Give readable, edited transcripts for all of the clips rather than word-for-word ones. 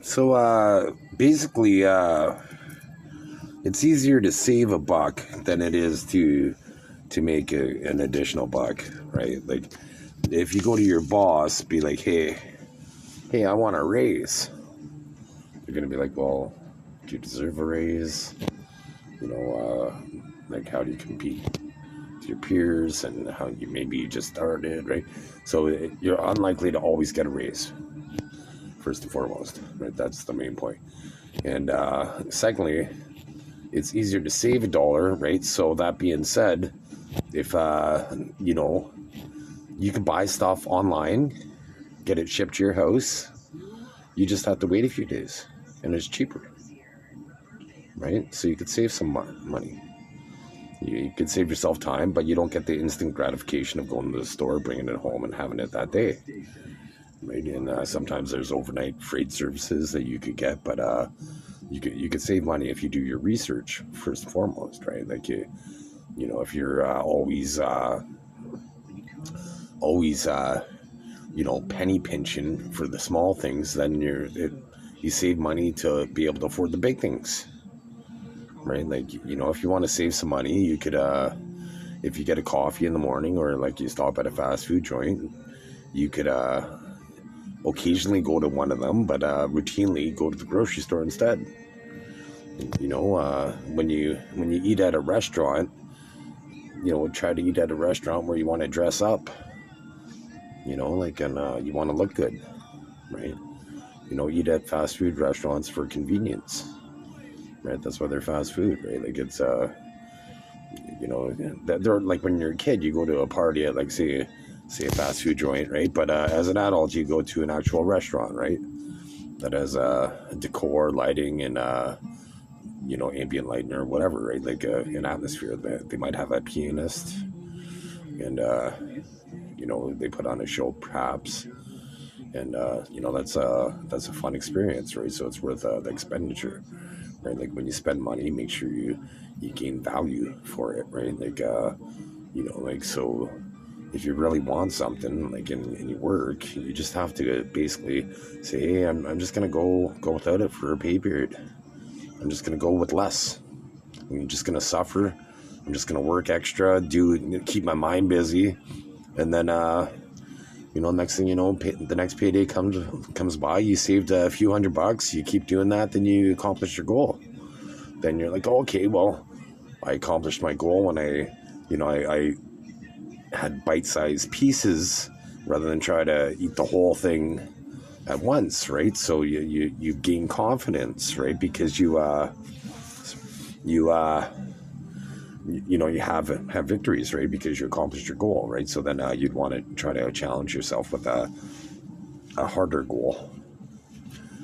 So basically, it's easier to save a buck than it is to make an additional buck, right? Like, if you go to your boss, be like, hey, I want a raise. You're gonna be like, well, do you deserve a raise? Like, how do you compete with your peers, and how you just started, right? So you're unlikely to always get a raise, first and foremost, right? That's the main point. And secondly, it's easier to save a dollar, right? So that being said, if you can buy stuff online, get it shipped to your house, you just have to wait a few days, and it's cheaper, right? So you could save some money. You could save yourself time, but you don't get the instant gratification of going to the store, bringing it home, and having it that day, right? And sometimes there's overnight freight services that you could get, but you could save money if you do your research first and foremost, right? Like, if you're always penny pinching for the small things, then you save money to be able to afford the big things, right? Like, if you want to save some money, you could, if you get a coffee in the morning, or like you stop at a fast food joint, you could occasionally go to one of them, but routinely go to the grocery store instead. When you eat at a restaurant, try to eat at a restaurant where you want to dress up, and you want to look good, right? Eat at fast food restaurants for convenience, right? That's why they're fast food, right? Like, it's they're like, when you're a kid, you go to a party at, like, say a fast food joint, right? But as an adult, you go to an actual restaurant, right? That has decor, lighting, and ambient lighting or whatever, right? Like an atmosphere. That they might have a pianist, and they put on a show, perhaps, and that's a fun experience, right? So it's worth the expenditure, right? Like, when you spend money, make sure you gain value for it, right? Like, so if you really want something, like in your work, you just have to basically say, hey, I'm just gonna go without it for a pay period. I'm just gonna go with less. I'm just gonna suffer. I'm just gonna work extra, keep my mind busy, and then next thing you know, the next payday comes by. You saved a few $100. You keep doing that, then you accomplish your goal. Then you're like, oh, okay, well, I accomplished my goal when I had bite-sized pieces rather than try to eat the whole thing at once, right? So you gain confidence, right? Because you have victories, right? Because you accomplished your goal, right? So then you'd want to try to challenge yourself with a harder goal.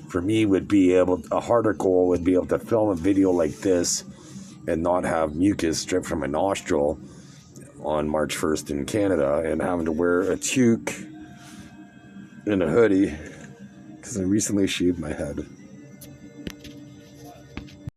For me, a harder goal would be able to film a video like this and not have mucus drip from my nostril on March 1st in Canada, and having to wear a toque and a hoodie because I recently shaved my head.